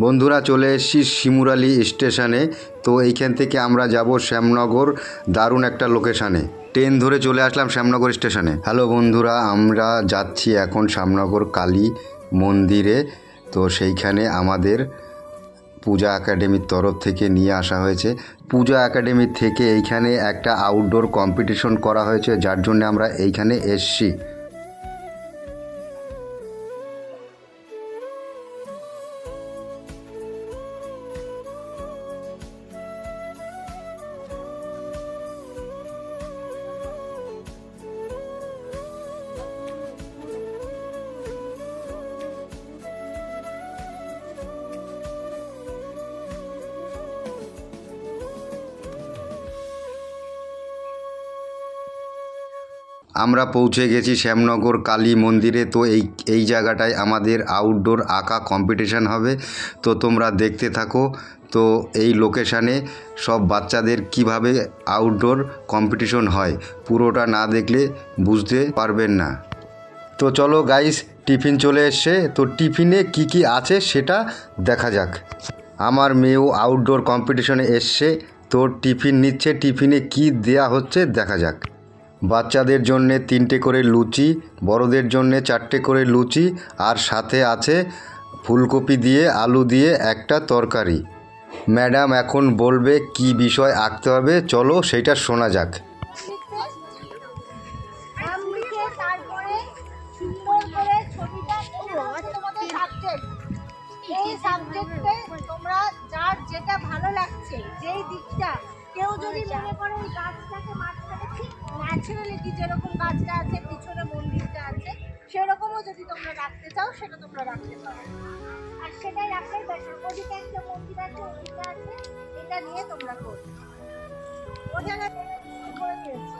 বন্ধুরা চলে এসেছি শিমুরালী স্টেশনে। তো এইখান থেকে আমরা যাব শ্যামনগর, দারুণ একটা লোকেশানে। ট্রেন ধরে চলে আসলাম শ্যামনগর স্টেশনে। হ্যালো বন্ধুরা, আমরা যাচ্ছি এখন শ্যামনগর কালী মন্দিরে। তো সেইখানে আমাদের পূজা একাডেমির তরফ থেকে নিয়ে আসা হয়েছে। পূজা একাডেমি থেকে এইখানে একটা আউটডোর কম্পিটিশন করা হয়েছে, যার জন্য আমরা এইখানে এসছি। আমরা পৌঁছে গেছি শ্যামনগর কালী মন্দিরে। তো এই জায়গাটায় আমাদের আউটডোর আঁকা কম্পিটিশান হবে। তো তোমরা দেখতে থাকো। তো এই লোকেশানে সব বাচ্চাদের কিভাবে আউটডোর কম্পিটিশন হয়, পুরোটা না দেখলে বুঝতে পারবেন না। তো চলো গাইস, টিফিন চলে এসছে। তো টিফিনে কি কি আছে সেটা দেখা যাক। আমার মেয়েও আউটডোর কম্পিটিশনে এসছে, তো টিফিন নিচ্ছে। টিফিনে কি দেয়া হচ্ছে দেখা যাক। বাচ্চাদের জন্যে 3টে করে লুচি, বড়দের জন্যে 4টে করে লুচি, আর সাথে আছে ফুলকপি দিয়ে আলু দিয়ে একটা তরকারি। ম্যাডাম এখন বলবে কি বিষয় আঁকতে হবে, চলো সেইটা শোনা যাক। এই সাবজেক্টে তোমরা যার যেটা ভালো লাগছে, যেই দিকটা কেউ যদি মনে করে এই গাছটাকে মাঝখানে ঠিক ন্যাচারালিটি যেরকম গাছটা আছে, পিছনে মন্দিরটা আছে, সেরকমও যদি তোমরা রাখতে চাও সেটা তোমরা রাখতে পারো। আর সেটাই রাখলেই বেটার। ওদিকে একটা মন্দির আছে, ওদিকে আছে, এটা নিয়ে তোমরা করবে। ও জায়গায় করে দিয়েছি।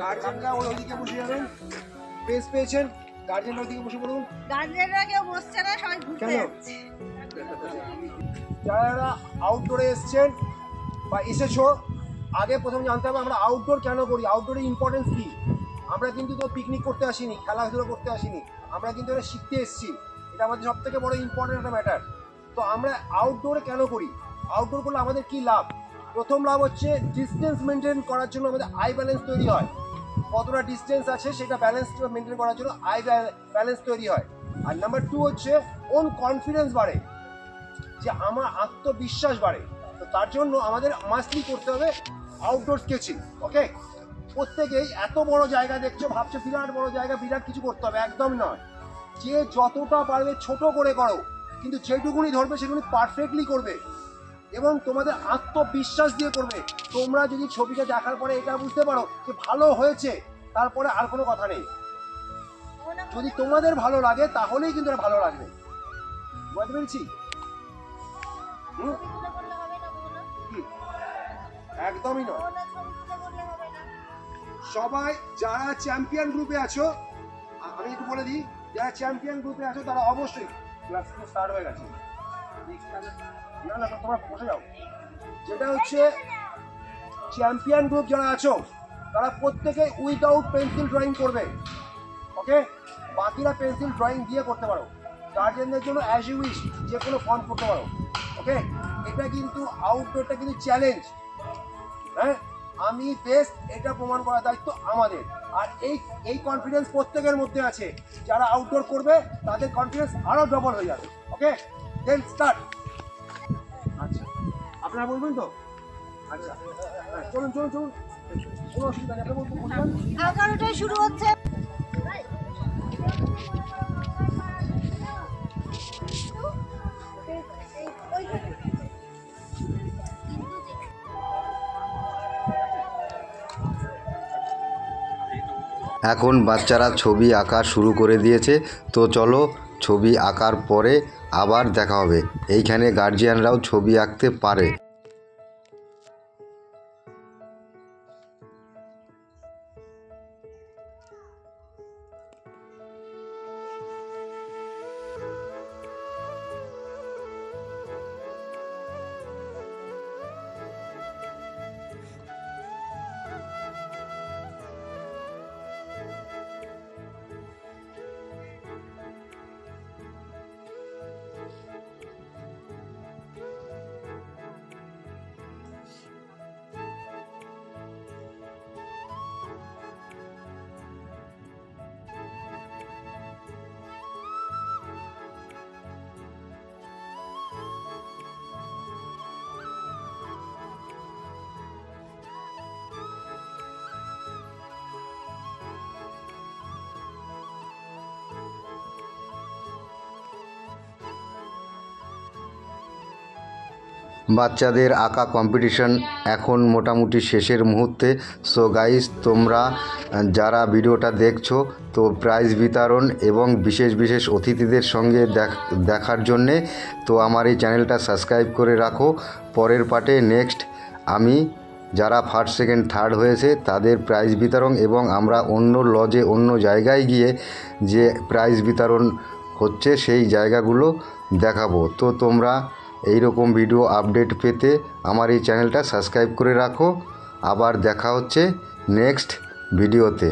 গার্জেনরা ওইদিকে বসে যাবেন। স্পেস পেয়েছেন, গার্জেনরা ওইদিকে বসে পড়ুন। গার্জেনরা কেউ বসছে না, সবাই ঘুরতে যাচ্ছে। যারা আউটডোরে এসছেন বা এসেছো, আগে প্রথম জানতে হবে আমরা আউটডোর কেন করি, আউটডোরের ইম্পর্টেন্স কী। আমরা কিন্তু তো পিকনিক করতে আসিনি, খেলাধুলো করতে আসিনি, আমরা কিন্তু এটা শিখতে এসেছি। এটা আমাদের সব থেকে বড় ইম্পর্টেন্ট একটা ম্যাটার। তো আমরা আউটডোরে কেন করি, আউটডোর করলে আমাদের কী লাভ? প্রথম লাভ হচ্ছে ডিস্টেন্স মেনটেন করার জন্য আমাদের আই ব্যালেন্স তৈরি হয়। কতটা ডিস্টেন্স আছে সেটা ব্যালেন্স মেনটেন করার জন্য আই ব্যালেন্স তৈরি হয়। আর নাম্বার 2 হচ্ছে ওন কনফিডেন্স বাড়ে, যে আমার আত্মবিশ্বাস বাড়ে। তো তার জন্য আমাদের মাস্টলি করতে হবে আউটডোর স্কেচিং। ওকে, প্রত্যেকেই এত বড় জায়গা দেখছো, ভাবছো বিরাট বড় জায়গা, বিরাট কিছু করতে হবে, একদম নয়। যে যতটা পারবে ছোট করে করো, কিন্তু যেটুকুনি ধরবে সেটুকুনি পারফেক্টলি করবে এবং তোমাদের আত্মবিশ্বাস দিয়ে করবে। তোমরা যদি ছবিটা দেখার পরে এটা বুঝতে পারো যে ভালো হয়েছে, তারপরে আর কোনো কথা নেই। যদি তোমাদের ভালো লাগে তাহলেই কিন্তু এটা ভালো লাগবে। বুঝতে পেরেছি? একদমই নয়। সবাই যারা চ্যাম্পিয়ন গ্রুপে আছো, আমি একটু বলে দিই, যারা চ্যাম্পিয়ন গ্রুপে আছো তারা অবশ্যই, ক্লাস স্টার্ট হয়ে গেছে, না না তোমরা বসে যাও। যেটা হচ্ছে চ্যাম্পিয়ন গ্রুপ যারা আছো তারা প্রত্যেকে উইদাউট পেন্সিল ড্রয়িং করবে। ওকে, বাকিরা পেন্সিল ড্রয়িং দিয়ে করতে পারো। গার্জেনদের জন্য অ্যাজ ইউ উইশ যে কোনো ফর্ম করতে পারো। ওকে, এটা কিন্তু আউটডোরটা কিন্তু চ্যালেঞ্জ। হ্যাঁ, আমি বেস্ট এটা প্রমাণ করার দায়িত্ব আমাদের। আর এই কনফিডেন্স প্রত্যেকের মধ্যে আছে। যারা আউটডোর করবে তাদের কনফিডেন্স আরও ডবল হয়ে যাবে। ওকে, দেন স্টার্ট। আচ্ছা, আপনারা বলবেন তো? আচ্ছা, চলুন চলুন চলুন, কোনো অসুবিধা নেই। আপনারা বলবেন 11টায় শুরু হচ্ছে। এখন বাচ্চারা ছবি আঁকা শুরু করে দিয়েছে। তো চলো, ছবি আঁকার পরে আবার দেখা হবে। এইখানে গার্জিয়ানরাও ছবি আঁকতে পারে। বাচ্চাদের আঁকা কম্পিটিশন এখন মোটামুটি শেষের মুহূর্তে। সো গাইস, তোমরা যারা ভিডিওটা দেখছো, তো প্রাইজ বিতরণ এবং বিশেষ বিশেষ অতিথিদের সঙ্গে দেখার জন্যে তো আমার এই চ্যানেলটা সাবস্ক্রাইব করে রাখো। পরের পার্টে নেক্সট আমি যারা ফার্স্ট সেকেন্ড থার্ড হয়েছে তাদের প্রাইজ বিতরণ এবং আমরা অন্য লজে অন্য জায়গায় গিয়ে যে প্রাইজ বিতরণ হচ্ছে সেই জায়গাগুলো দেখাবো। তো তোমরা এই রকম ভিডিও আপডেট পেতে আমার এই চ্যানেলটা সাবস্ক্রাইব করে রাখো। আবার দেখা হচ্ছে নেক্সট ভিডিওতে।